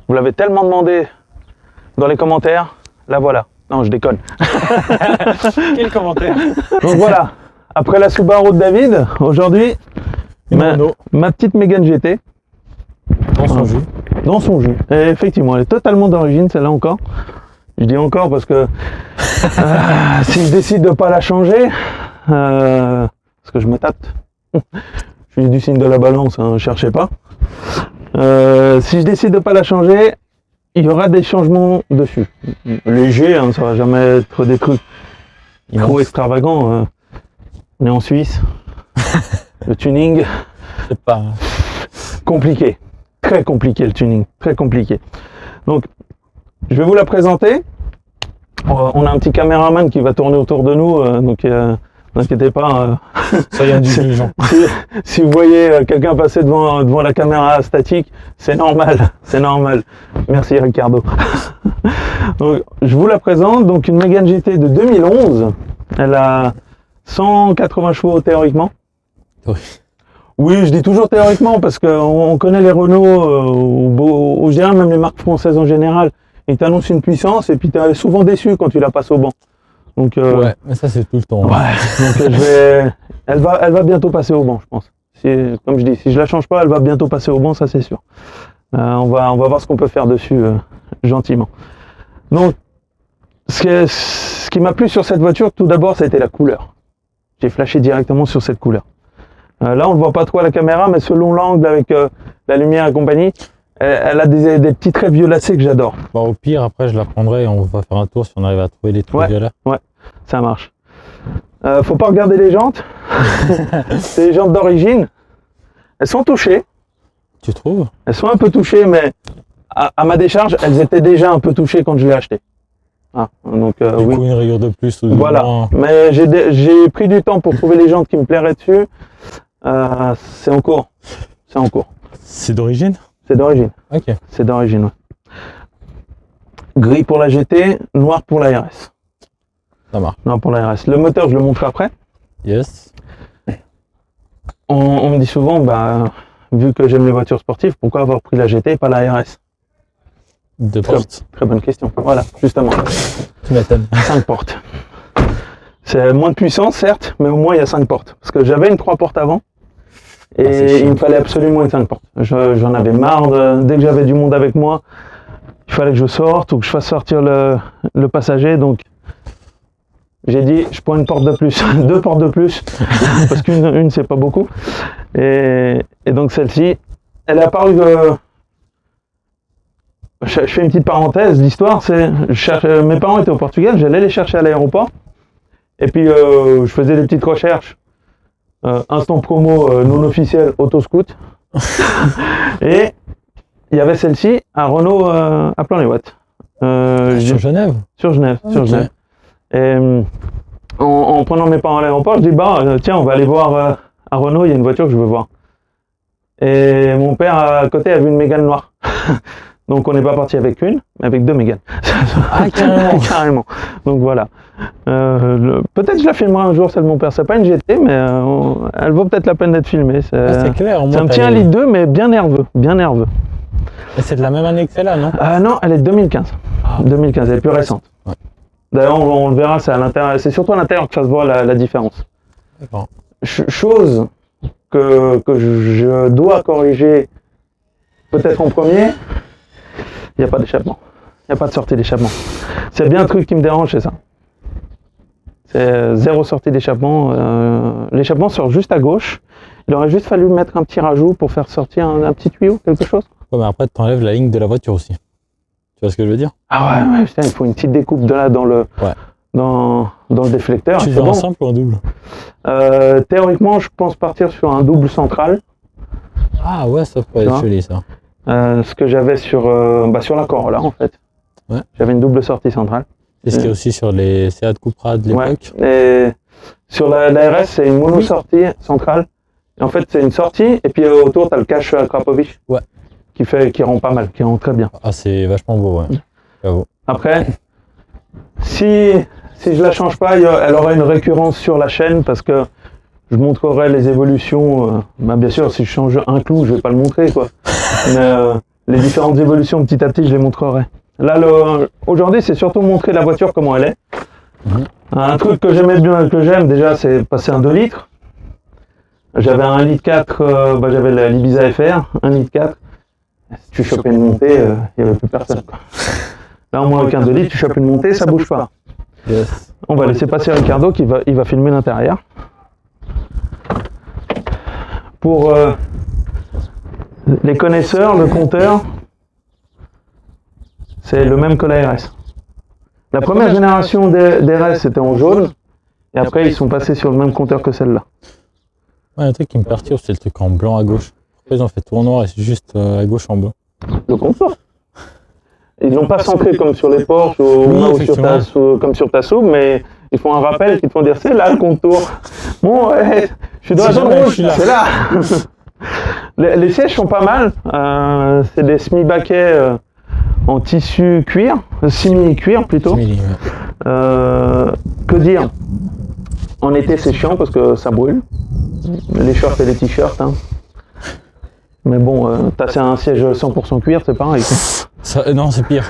Vous l'avez tellement demandé dans les commentaires, la voilà. Non, je déconne. Quel commentaire? Donc voilà, après la Subaru de David, aujourd'hui, ma petite Mégane GT. Dans son jus. Dans son jus. Et effectivement, elle est totalement d'origine, celle-là encore. Je dis encore parce que si je décide de ne pas la changer, parce que je me tâte, je suis du signe de la balance, hein, cherchez pas. Si je décide de ne pas la changer, il y aura des changements dessus. Léger, hein, ça va jamais être des trucs trop extravagants. On est en Suisse. Le tuning, c'est pas compliqué. Très compliqué le tuning, très compliqué. Donc, je vais vous la présenter. On a un petit caméraman qui va tourner autour de nous, donc ne vous inquiétez pas. Soyez indulgents. Si vous voyez quelqu'un passer devant la caméra statique, c'est normal, c'est normal. Merci Ricardo. Donc, je vous la présente, donc une Mégane GT de 2011. Elle a 180 chevaux théoriquement. Oui. Oui, je dis toujours théoriquement parce qu'on connaît les Renault, ou je dirais même les marques françaises en général. Ils t'annoncent une puissance et puis tu es souvent déçu quand tu la passes au banc. Donc, ouais, mais ça c'est tout le temps. Ouais, donc elle va bientôt passer au banc, je pense. Comme je dis, si je la change pas, elle va bientôt passer au banc, ça c'est sûr. On va voir ce qu'on peut faire dessus gentiment. Donc, ce qui m'a plu sur cette voiture, tout d'abord, c'était la couleur. J'ai flashé directement sur cette couleur. Là, on ne voit pas trop à la caméra, mais selon l'angle avec la lumière et compagnie, elle a des petits traits violacés que j'adore. Bon, au pire, après, je la prendrai et on va faire un tour si on arrive à trouver les trucs violets. Ouais, ça marche. Faut pas regarder les jantes. C'est les jantes d'origine. Elles sont touchées. Tu trouves? Elles sont un peu touchées, mais à ma décharge, elles étaient déjà un peu touchées quand je l'ai acheté. Ah, donc, du coup, une rayure de plus ou de voilà. moins. Mais j'ai pris du temps pour trouver les jantes qui me plairaient dessus. C'est en cours. C'est en cours. C'est d'origine? C'est d'origine. Ok. C'est d'origine, ouais. Gris pour la GT, noir pour la RS. Ça marche. Noir pour la RS. Le moteur, je le montre après. Yes. On me dit souvent, vu que j'aime les voitures sportives, pourquoi avoir pris la GT et pas la RS? Deux portes. Très bonne question. Voilà, justement. Tu m'étonnes. 5 portes. C'est moins de puissance, certes, mais au moins il y a 5 portes. Parce que j'avais une 3 portes avant, et il me fallait absolument une 5 portes. J'en avais marre, dès que j'avais du monde avec moi, il fallait que je sorte ou que je fasse sortir le passager. Donc j'ai dit, je prends une porte de plus, 2 portes de plus, parce qu'une c'est pas beaucoup. Et donc celle-ci, elle est apparue. Je fais une petite parenthèse, l'histoire c'est, mes parents étaient au Portugal, j'allais les chercher à l'aéroport, et puis je faisais des petites recherches, instant promo non officiel Autoscoot, et il y avait celle-ci à Renault à Plan-les-Ouates. Sur Genève? Sur Genève, Okay. sur Genève. Et en prenant mes parents à l'aéroport, je dis tiens, on va aller voir à Renault, il y a une voiture que je veux voir. Et mon père à côté a vu une Mégane noire. Donc on n'est pas parti avec une, mais avec 2 Méganes. Ah, carrément. Carrément. Donc voilà. Peut-être je la filmerai un jour, celle de mon père. C'est pas une GT, mais elle vaut peut-être la peine d'être filmée. C'est clair. c'est un petit 1,2 litre, mais bien nerveux. Bien nerveux. Et c'est de la même année que celle-là, non? Non, elle est de 2015. 2015, elle est plus récente. Ouais. D'ailleurs, on le verra, c'est à l'intérieur. C'est surtout à l'intérieur que ça se voit la différence. D'accord. Chose que je dois corriger peut-être en premier, il n'y a pas d'échappement. Il n'y a pas de sortie d'échappement. C'est bien un truc qui me dérange, c'est ça. C'est 0 sortie d'échappement. L'échappement sort juste à gauche. Il aurait juste fallu mettre un petit rajout pour faire sortir un petit tuyau, quelque chose. Ouais, mais après, tu enlèves la ligne de la voiture aussi. Tu vois ce que je veux dire? Ah ouais, putain, il faut une petite découpe de là dans le déflecteur. Tu veux un simple ou un double? Théoriquement, je pense partir sur un double central. Ah ouais, ça peut être joli ça. Ce que j'avais sur la Corolla en fait. Ouais. J'avais une double sortie centrale. Et ce qu'il y a aussi sur les Seat Cupra de l'époque. Ouais. Et sur la RS, c'est une mono-sortie centrale. Et en fait, c'est une sortie, et puis autour, tu as le cache Krapovic. Ouais. Qui rend pas mal, qui rend très bien. Ah, c'est vachement beau, ouais. Bravo. Après, si je la change pas, elle aura une récurrence sur la chaîne, parce que je montrerai les évolutions. Bien sûr, si je change un clou, je vais pas le montrer, quoi. Mais les différentes évolutions petit à petit, je les montrerai. Là, aujourd'hui, c'est surtout montrer la voiture comment elle est. Un truc que j'aime déjà, c'est passer un 2 litres. J'avais un 1 litre 4, j'avais la l'Ibiza FR, 1 litre 4. Si tu chopais une montée, il n'y avait plus personne. Là, au moins avec un 2 litres, tu chopes une montée, ça bouge pas. Yes. On va laisser passer Ricardo qui va filmer l'intérieur. Pour les connaisseurs, le compteur, c'est le même que la RS. La première génération des RS c'était en jaune, et après ils sont passés sur le même compteur que celle-là. Ouais, un truc qui me perturbe, c'est le truc en blanc à gauche. Pourquoi ils ont fait tout en noir et c'est juste à gauche en blanc? Le compteur. Ils l'ont pas centré comme sur les Porsche ou comme sur ta Sub, mais ils font un rappel qui te font dire c'est là le contour. Bon, ouais, je suis dans la zone rouge, c'est là. Les sièges sont pas mal. C'est des semi-baquets en tissu cuir, semi-cuir plutôt. Que dire? En été c'est chiant parce que ça brûle. Les shorts et les t-shirts. Hein. Mais bon, c'est un siège 100% cuir, c'est pareil. Non, c'est pire.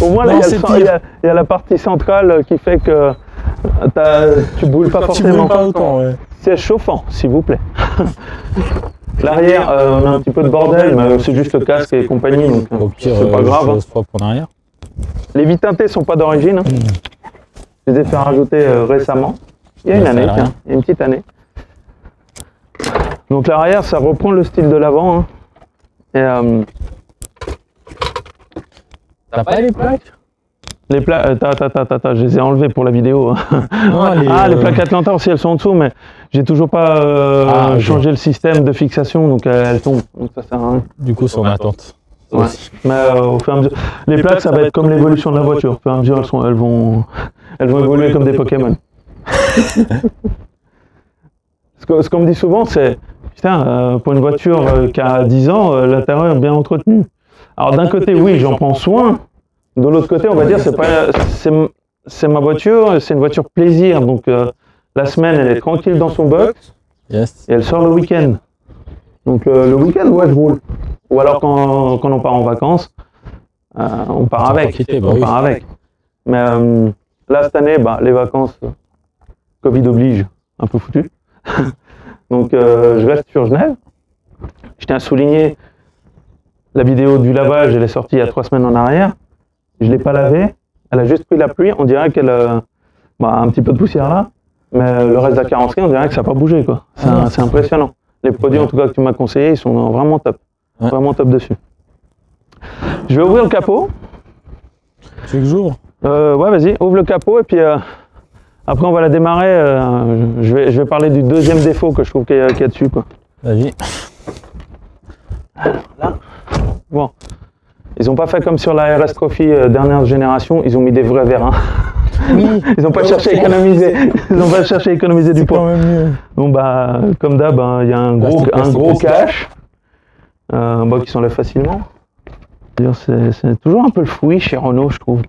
Au moins, il y a la partie centrale qui fait que tu boules pas forcément. Tu boules pas autant, ouais. Siège chauffant, s'il vous plaît. L'arrière, on a un petit peu de bordel, mais c'est juste le casque et compagnie, donc au pire, c'est pas grave. Hein. Pour arrière. Les vies teintées sont pas d'origine. Hein. Je les ai fait rajouter récemment. Il y a une année, tiens, il y a une petite année. Donc l'arrière, ça reprend le style de l'avant. Hein. Et t'as pas les plaques? Les plaques, je les ai enlevées pour la vidéo. Les plaques Atlanta aussi, elles sont en dessous, mais j'ai toujours pas changé le système de fixation, donc elles tombent. Donc ça sert à rien. Du coup, c'est en attente. Ouais. Mais au fur et à mesure, les plaques, ça va être comme l'évolution de la voiture. Au fur et à mesure, elles vont évoluer comme des Pokémon. Ce qu'on me dit souvent, c'est putain, pour une voiture qui a 10 ans, l'intérieur est bien entretenu. Alors d'un côté, oui, j'en prends soin. De l'autre côté, on va dire, c'est ma voiture, c'est une voiture plaisir. Donc la semaine, elle est tranquille dans son box, et elle sort le week-end. Donc le week-end, ouais, je roule. Ou alors quand on part en vacances, on part avec. Mais là, cette année, les vacances, Covid oblige, un peu foutu. Donc je reste sur Genève. Je tiens à souligner, la vidéo du lavage, elle est sortie il y a 3 semaines en arrière. Je ne l'ai pas lavée, elle a juste pris la pluie, on dirait qu'elle a un petit peu de poussière là, mais le reste de la carrosserie, on dirait que ça n'a pas bougé, quoi. C'est impressionnant. Les produits en tout cas que tu m'as conseillé, ils sont vraiment top. Vraiment top dessus. Je vais ouvrir le capot. Tu veux que j'ouvre? Ouais, vas-y, ouvre le capot et puis après on va la démarrer. Je vais parler du deuxième défaut que je trouve qu'il y a dessus, quoi. Vas-y. Alors là, bon. Ils n'ont pas fait comme sur la RS Trophy dernière génération, ils ont mis des vrais vérins. Oui. Ils n'ont pas cherché à économiser. Ils n'ont pas cherché à économiser du poids. Bon comme d'hab, il y a un gros cache qui s'enlève facilement. C'est toujours un peu le fouillis chez Renault, je trouve.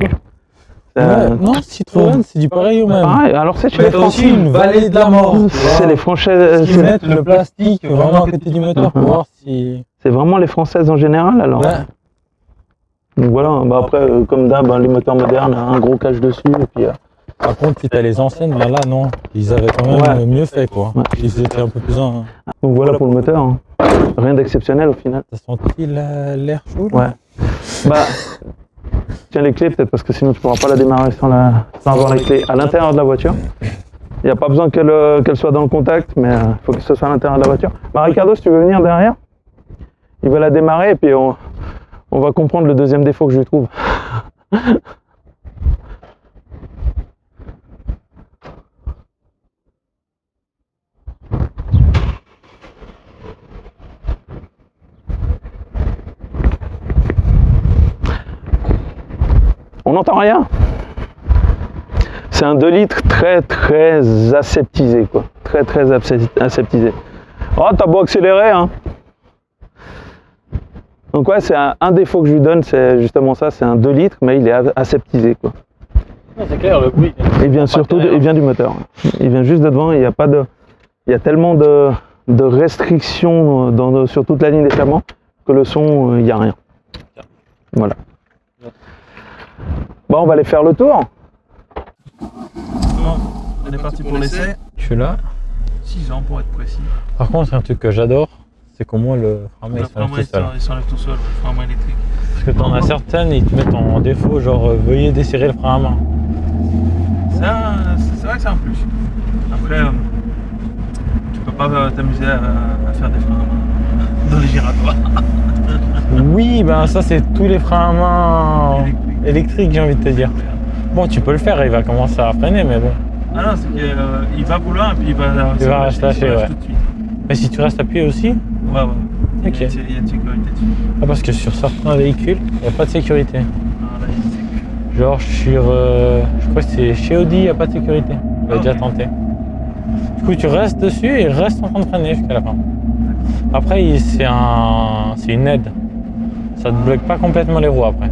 Non, Citroën, c'est du pareil au même. Pareil, alors c'est chez les Français. Aussi une vallée de la mort. C'est les Françaises. Ils mettent le plastique vraiment à côté du moteur pour voir si. C'est vraiment les Françaises en général alors. Ouais. Donc voilà, après, comme d'hab, les moteurs modernes, un gros cache dessus. Et puis, par contre, si t'as les anciennes, là non, ils avaient quand même mieux fait, quoi. Ouais. Ils étaient un peu plus. Donc voilà pour le moteur. Hein. Rien d'exceptionnel au final. T'as senti l'air chaud là? Ouais. Tiens les clés peut-être parce que sinon tu pourras pas la démarrer sans avoir les clés à l'intérieur de la voiture. Il n'y a pas besoin qu'elle soit dans le contact, mais il faut que ce soit à l'intérieur de la voiture. Ricardo, si tu veux venir derrière, il va la démarrer et puis on va comprendre le deuxième défaut que je lui trouve. On n'entend rien. C'est un 2 litres très aseptisé, quoi. Très aseptisé. Oh, t'as beau accélérer, hein. Donc ouais, c'est un défaut que je lui donne, c'est justement ça, c'est un 2 litres, mais il est aseptisé, quoi. C'est clair, le bruit. Il vient surtout il vient du moteur. Il vient juste de devant, il y a tellement de restrictions sur toute la ligne d'échappement que le son, il n'y a rien. Voilà. Bon, on va aller faire le tour. Bon, on est parti pour l'essai. Je suis là. 6 ans pour être précis. Par contre, un truc que j'adore, c'est qu'au moins le frein à main Il s'enlève tout seul, le frein à main électrique. Parce que t'en as certaines, ils te mettent en défaut, genre veuillez desserrer le frein à main. C'est vrai que c'est un plus. Après, tu peux pas t'amuser à faire des freins à main dans les giratoires. Oui, ben ça c'est tous les freins à main électriques, j'ai envie de te dire. Bon, tu peux le faire, il va commencer à freiner, mais bon. Ah non, c'est qu'il va vouloir et puis il va se lâcher, ouais. tout de suite. Mais si tu restes appuyé aussi? Ouais. Ok. Il y a une sécurité dessus. Ah, parce que sur certains véhicules, il n'y a pas de sécurité. Ah, là, il y a une sécurité. Genre sur, je crois que c'est chez Audi, il n'y a pas de sécurité. J'avais déjà tenté. Du coup, tu restes dessus et il reste en train de freiner jusqu'à la fin. Après, c'est une aide. Ça te bloque pas complètement les roues après.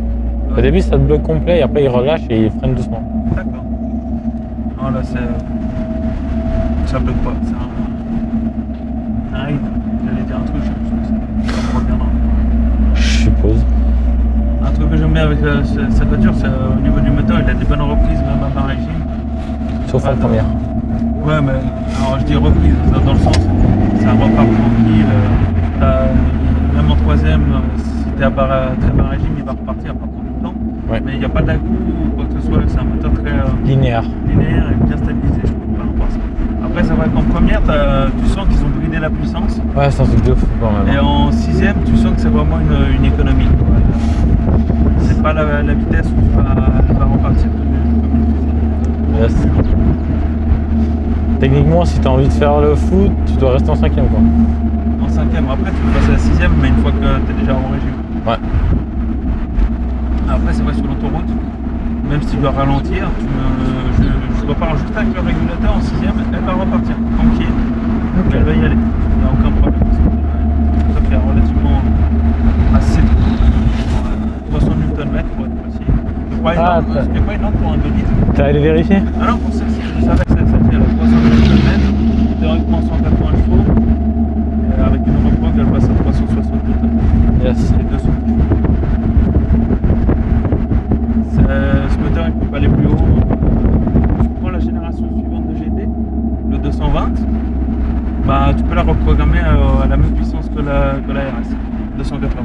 Au début, ça te bloque complet et après, il relâche et il freine doucement. D'accord. Non, là, ça bloque pas. C'est un ride. J'allais dire un truc, je sais pas si ça me reviendra. Je suppose. Un truc que j'aime bien avec cette voiture, c'est au niveau du moteur, il a des bonnes reprises, même à bas régime. Sauf en première. Ouais, mais alors je dis reprise dans le sens, ça repart tranquille. Même en troisième, si t'es à très bas régime, il va repartir par contre du temps. Ouais. Mais il n'y a pas d'à-coup ou quoi que ce soit, c'est un moteur très Linéaire. linéaire et bien stabilisé, je trouve, par rapport à ça. Après, c'est vrai qu'en première, tu sens qu'ils ont bridé la puissance. Ouais, c'est un truc de fou quand même. Et en sixième, tu sens que c'est vraiment une économie. C'est pas la vitesse où tu vas repartir comme Yes. Techniquement, si tu as envie de faire le foot, tu dois rester en cinquième quoi. en cinquième. Après, tu peux passer à la sixième, mais une fois que tu es déjà en régime. Ouais. Après, c'est vrai, sur l'autoroute, même si tu dois ralentir, je repars juste avec le régulateur en sixième, elle va repartir tranquille. Ok. Elle va y aller. Il n'y a aucun problème. Ça fait relativement assez de 300 Nm pour être précis. C'est pas énorme pour un 2 litres. T'as allé vérifier? Ah non, pour celle-ci, je savais que ça fait 300 Nm, théoriquement 180 chevaux, et avec une reprog, elle passe à 360 Nm. Yes. Et 200 chevaux. Ce moteur, il ne peut pas aller plus haut. Tu prends la génération suivante de GT, le 220, bah, tu peux la reprogrammer à la même puissance que la RS, 280.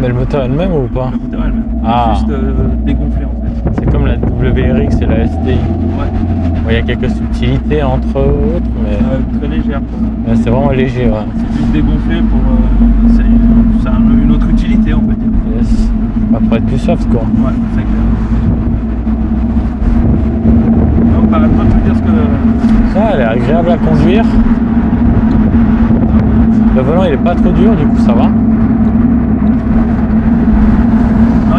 Mais le moteur elle-même ou pas? Le moteur elle-même, Ah. juste dégonflé en fait. C'est comme la WRX et la STI. Ouais. Bon, il y a quelques subtilités entre autres, mais Très légère. mais c'est vraiment léger. Ouais. C'est juste dégonflé pour. C'est une autre utilité on peut dire. Yes. Bah, pour être plus soft quoi. Ouais, c'est clair. Donc, arrête pas de me dire ce que. Ça, elle est agréable à conduire. Le volant il est pas trop dur, du coup ça va. Non,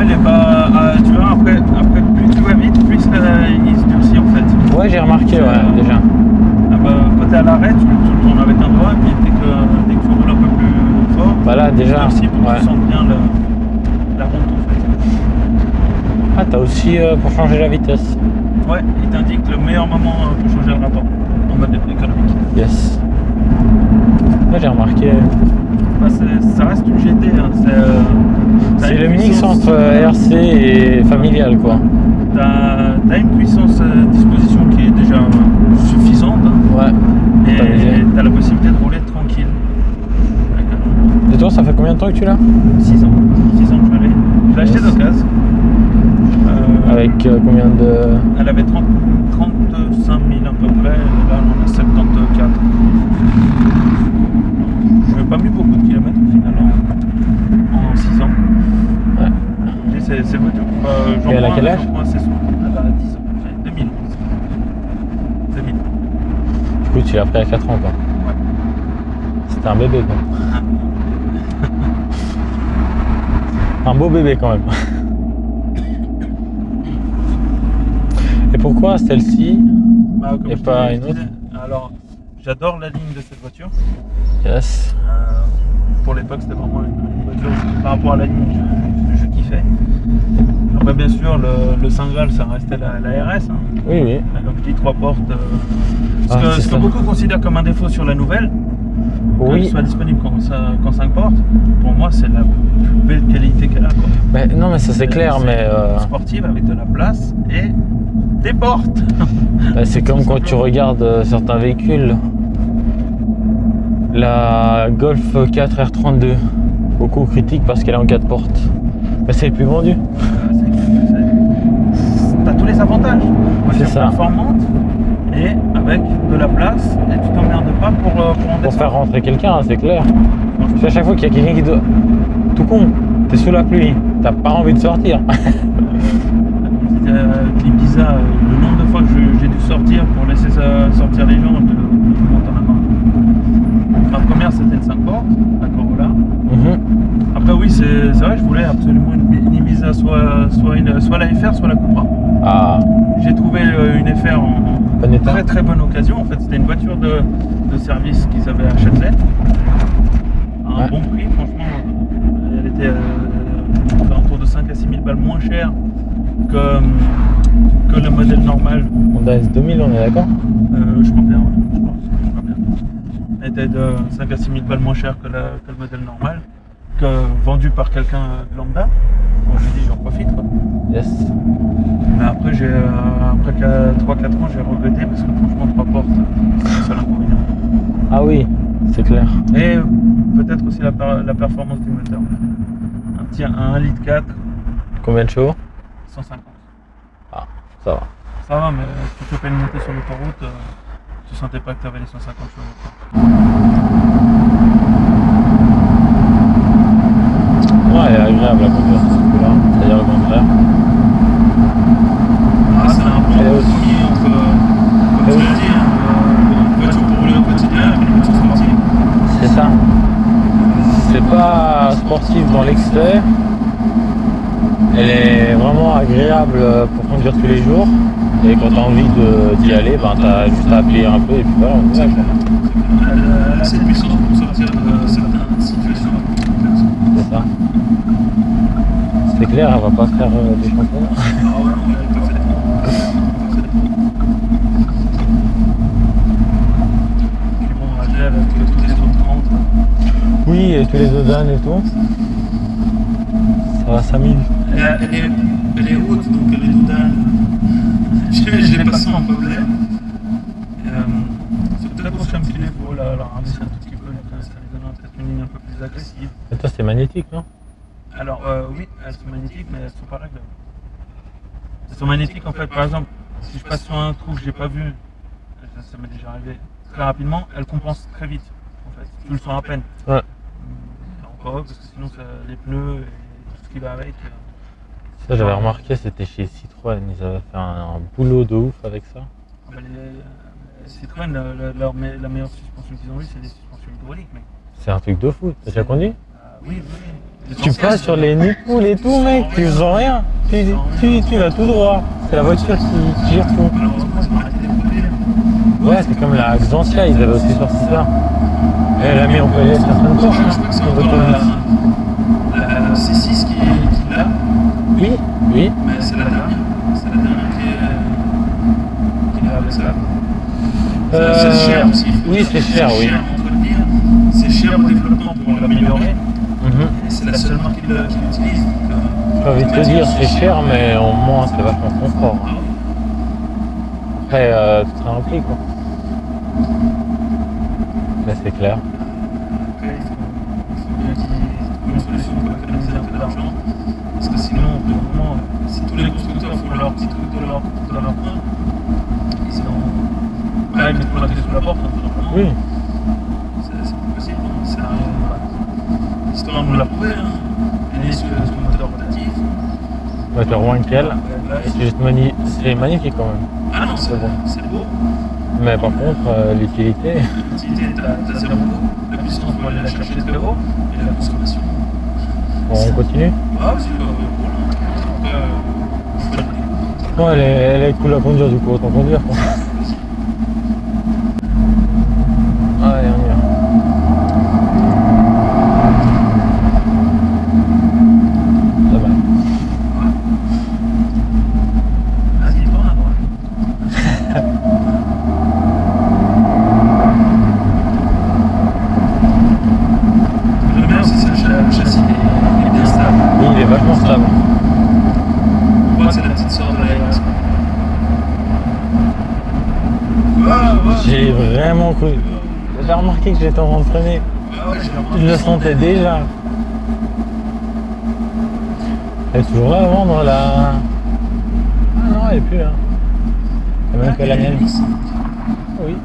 il est pas. Tu vois, après plus tu vas vite, plus il se durcit en fait. Ouais, j'ai remarqué, ouais, déjà. Ah bah, quand t'es à l'arrêt, tu le tournes avec un doigt, et puis dès que tu roules un peu plus fort, Bah là, déjà, il se durcit pour que ouais. tu sentes bien la route en fait. Ah, t'as aussi pour changer la vitesse. Ouais, il t'indique le meilleur moment pour changer le rapport en mode économique. Yes. Là, j'ai remarqué. Bah, ça reste une GT, hein. C'est le mix entre RC et familial, quoi. T'as une puissance à disposition qui est déjà suffisante, hein. Ouais. Et t'as la possibilité de rouler tranquille. Et toi, ça fait combien de temps que tu l'as? 6 ans. 6 ans que je l'ai. Je l'ai acheté Yes. d'occasion. Avec combien de... Elle avait 35 000 à peu près, là on en a 74. Je n'ai pas mis beaucoup de kilomètres au final en 6 ans. Ouais. Et c'est voiture. Et elle a quel âge? Assez souvent. Elle a 10 ans, 2011. 2000. Du coup, tu l'as pris à 4 ans, quoi. Ouais. C'était un bébé, quoi. Un beau bébé, quand même. Et pourquoi celle-ci Bah, comme et je pas te une autre? disais, alors, j'adore la ligne de cette voiture. Yes. Pour l'époque, c'était vraiment une voiture par rapport à la ligne que je kiffais. Après, bien sûr, le Saint Graal, ça restait la RS. Hein. Oui, oui. Comme je dis, 3 portes. Ah, Ce que beaucoup considèrent comme un défaut sur la nouvelle, Oui. qu'elle soit disponible qu'en 5 portes, pour moi, c'est la plus belle qualité qu'elle a. Quoi. Mais, non, mais ça c'est clair, mais sportive avec de la place et des portes. bah, c'est comme quand tu regardes certains véhicules. La Golf 4 R32, beaucoup critiquent parce qu'elle est en 4 portes. Mais c'est le plus vendu. T'as tous les avantages. C'est ça. Performante et avec de la place et tu t'emmerdes pas pour en Pour descendre. faire rentrer quelqu'un, c'est clair. Parce qu'à chaque fois qu'il y a quelqu'un qui doit. Tout con, t'es sous la pluie, t'as pas envie de sortir. L'Ibiza, le nombre de fois que j'ai dû sortir pour laisser sortir les gens, je monte en avant. Ma première c'était le 5 portes, la Corolla. Après oui, c'est vrai, je voulais absolument une Ibiza, soit la FR, soit la Cupra. Ah, J'ai trouvé une FR en bon état. très très bonne occasion. En fait, c'était une voiture de service qu'ils avaient à Châtelet. À un Ouais. bon prix, franchement. Elle était autour de 5 à 6 000 balles moins cher que le modèle normal. Honda S2000, on est d'accord? Je crois bien, ouais. Je crois bien. Elle était de 5 à 6 000 balles moins cher que le modèle normal, vendu par quelqu'un de lambda. Bon, je lui dis, j'en profite. Quoi. Yes. Mais après, après 3-4 ans, j'ai regretté parce que franchement, 3 portes, c'est le seul inconvénient. Ah oui, c'est clair. Et peut-être aussi la performance du moteur. Un petit 1 litre 4, Combien de chevaux? 150. Ah, ça va. Ça va, mais si tu fais une montée sur l'autoroute, tu sentais pas que tu avais les 150 chevaux. Quoi. Ouais, elle est agréable la conduire, ce coup-là. C'est-à-dire le contraire. Ah, c'est un bon Elle est aussi- compromis entre, comme tu l'as dit, une voiture pour rouler au quotidien et une voiture sportive. C'est ça. C'est pas sportif dans l'excès. Elle est vraiment agréable pour conduire tous les jours. Et quand tu as envie d'y aller, ben, tu as juste à appuyer un peu et puis voilà, on y va. Quoi. Elle a cette puissance pour sortir de certaines situations. C'est ça. C'est clair, elle va pas faire des championnats. Ah ouais, non, elle est parfaitement. Puis bon, elle avec toutes les autres 30. Oui, et tous les Odan et tout. Ça va 5000. Elle est haute, donc elle est doudale. Je l'ai passé en problème. C'est peut-être pour changer les épaules, la rabaisser un tout petit peu, ça lui donne peut-être une ligne un peu plus agressive. Et toi, c'est magnétique, non? Alors oui, elles sont magnétiques, mais elles sont pas réglables. Elles sont magnétiques en fait, par exemple, si je passe sur un trou que j'ai pas vu, ça m'est déjà arrivé très rapidement, elles compensent très vite en fait. Tu le sens à peine. Ouais. Encore heureux, parce que sinon les pneus et tout ce qui va avec. Ça, j'avais remarqué, c'était chez Citroën. Ils avaient fait un boulot de ouf avec ça. Ah bah, les Citroën, la meilleure suspension qu'ils ont eue, c'est des suspensions hydrauliques, mec. C'est un truc de fou. T'as déjà conduit? Oui. Tu passes sur les nids de poules et tout, mec. Tu sens rien. Tu vas tout droit. C'est la voiture qui gère tout. Malheureusement, ils ont arrêté de les produire. Ouais, c'est comme la Xantia, ils avaient aussi sorti ça. Et elle a mis en place certaines Je portes. crois que c'est encore la C6 qui l'a, Oui, oui. mais c'est la dernière. C'est la dernière qui l'a avec ça. C'est cher aussi. Oui, c'est cher, oui. cher à entretenir, c'est cher au développement pour l'améliorer. Mhm. Et c'est la seule marque qui l'utilise. J'ai envie de te dire, c'est cher, mais au moins, c'est vachement confort. Hein. Après, tout sera un prix, quoi. Mais c'est clair. Après, il faut bien qu'ils trouvent une solution pour économiser un peu d'argent. Parce que sinon, au bout d'un moment, si tous les constructeurs font leur petit truc de leur coin, ils sont. Là, ils mettent la clé sous la porte, hein, tout simplement. Oui. C'est plus possible. C'est l'histoire nous l'a prouvé. Hein. Elle est sur le moteur rotatif. Moteur Wankel. Et c'est magnifique quand même. Ah non, c'est bon. C'est beau. Mais par contre, l'utilité. L'utilité, t'as 0 la puissance pour aller la chercher très haut, et la consommation. Bon, on continue. Ah, c'est Bon, elle est cool à conduire du coup, autant conduire quoi. Allez, on y va. Ça va. Vas-y, prends à droite. droite, c'est la petite sœur de la RS. J'ai vraiment cru. J'ai remarqué que j'étais en train de freiner. Je le sentais déjà. Elle est toujours là à vendre là. Ah non, elle est plus là. C'est même que la mienne. Oui.